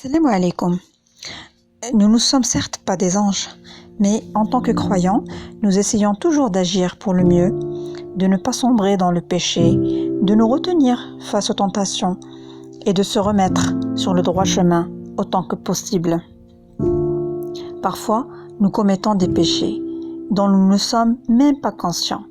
Salam alaikum. Nous ne sommes certes pas des anges, mais en tant que croyants, nous essayons toujours d'agir pour le mieux, de ne pas sombrer dans le péché, de nous retenir face aux tentations et de se remettre sur le droit chemin autant que possible. Parfois, nous commettons des péchés dont nous ne sommes même pas conscients.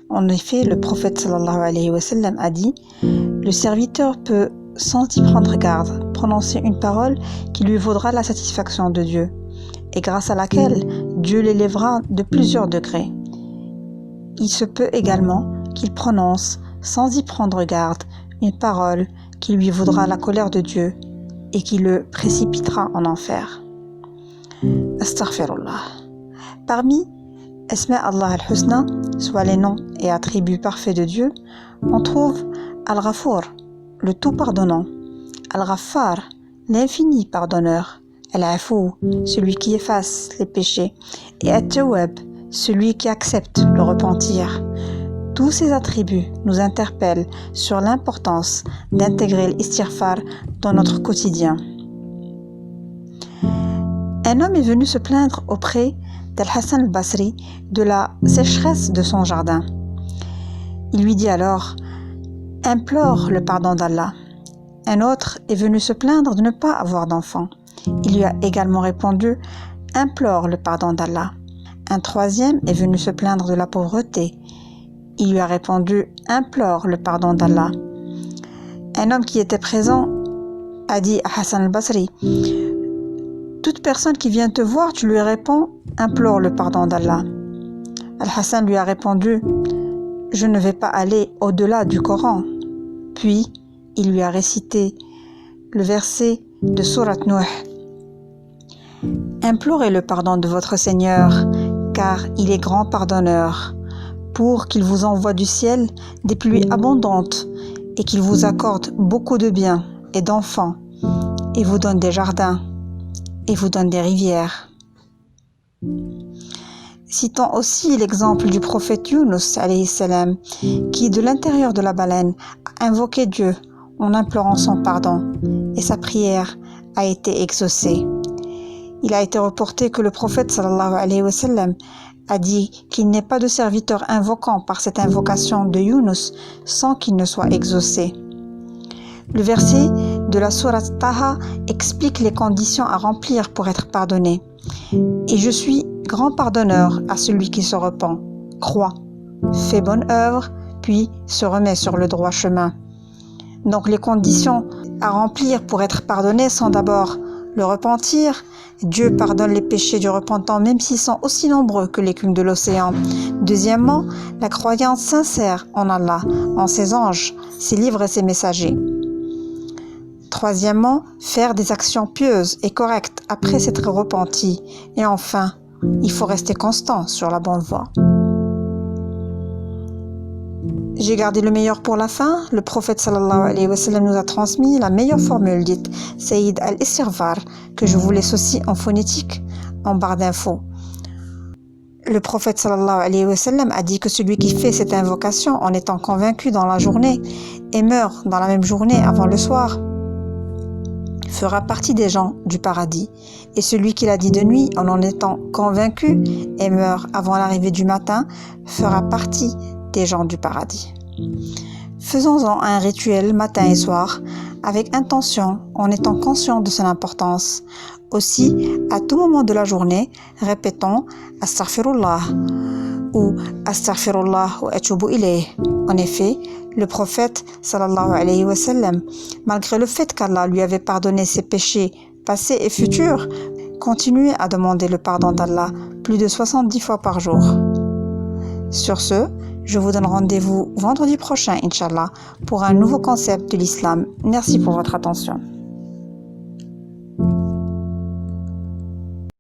En effet, le prophète sallallahu alayhi wa sallam a dit « Le serviteur peut, sans y prendre garde, prononcer une parole qui lui vaudra la satisfaction de Dieu, et grâce à laquelle Dieu l'élèvera de plusieurs degrés. Il se peut également qu'il prononce, sans y prendre garde, une parole qui lui vaudra la colère de Dieu et qui le précipitera en enfer. Astaghfirullah. Parmi Asma Allah al-Husna, soit les noms et attributs parfaits de Dieu, on trouve Al-Ghafour, le tout pardonnant, Al-Ghaffar, l'infini pardonneur, Al-Afou, celui qui efface les péchés, et At-Tawwab, celui qui accepte le repentir. Tous ces attributs nous interpellent sur l'importance d'intégrer l'istighfar dans notre quotidien. Un homme est venu se plaindre auprès d'Al-Hassan al-Basri de la sécheresse de son jardin. Il lui dit alors « Implore le pardon d'Allah ». Un autre est venu se plaindre de ne pas avoir d'enfant. Il lui a également répondu « Implore le pardon d'Allah ». Un troisième est venu se plaindre de la pauvreté. Il lui a répondu « Implore le pardon d'Allah ». Un homme qui était présent a dit à Hassan al-Basri « Toute personne qui vient te voir, tu lui réponds « Implore le pardon d'Allah ». Al-Hassan lui a répondu « Je ne vais pas aller au-delà du Coran ». Puis, il lui a récité le verset de Sourate Nuh. « Implorez le pardon de votre Seigneur, car il est grand pardonneur, pour qu'il vous envoie du ciel des pluies abondantes et qu'il vous accorde beaucoup de biens et d'enfants, et vous donne des jardins, et vous donne des rivières. » Citons aussi l'exemple du prophète Yunus alayhi salam, qui de l'intérieur de la baleine a invoqué Dieu en implorant son pardon, et sa prière a été exaucée. Il a été reporté que le prophète sallallahu alayhi wa sallam a dit qu'il n'est pas de serviteur invoquant par cette invocation de Yunus sans qu'il ne soit exaucé. Le verset de la sourate Taha explique les conditions à remplir pour être pardonné. Et je suis grand pardonneur à celui qui se repent, croit, fait bonne œuvre, puis se remet sur le droit chemin. Donc les conditions à remplir pour être pardonné sont d'abord le repentir. Dieu pardonne les péchés du repentant même s'ils sont aussi nombreux que l'écume de l'océan. Deuxièmement, la croyance sincère en Allah, en ses anges, ses livres et ses messagers. Troisièmement, faire des actions pieuses et correctes après s'être repenti. Et enfin, il faut rester constant sur la bonne voie. J'ai gardé le meilleur pour la fin. Le prophète sallallahu alayhi wa sallam nous a transmis la meilleure formule dite Sayyid al-Istighfar, que je vous laisse aussi en phonétique en barre d'infos. Le prophète sallallahu alayhi wa sallam a dit que celui qui fait cette invocation en étant convaincu dans la journée et meurt dans la même journée avant le soir fera partie des gens du paradis, et celui qui l'a dit de nuit en étant convaincu et meurt avant l'arrivée du matin fera partie des gens du paradis. Faisons-en un rituel matin et soir avec intention, en étant conscient de son importance. Aussi, à tout moment de la journée, répétons Astaghfirullah ou Astaghfirullah wa atubu ilayh. En effet, le prophète sallallahu alayhi wa sallam, malgré le fait qu'Allah lui avait pardonné ses péchés passés et futurs, continuait à demander le pardon d'Allah plus de 70 fois par jour. Sur ce, je vous donne rendez-vous vendredi prochain, Inch'Allah, pour un nouveau concept de l'islam. Merci pour votre attention.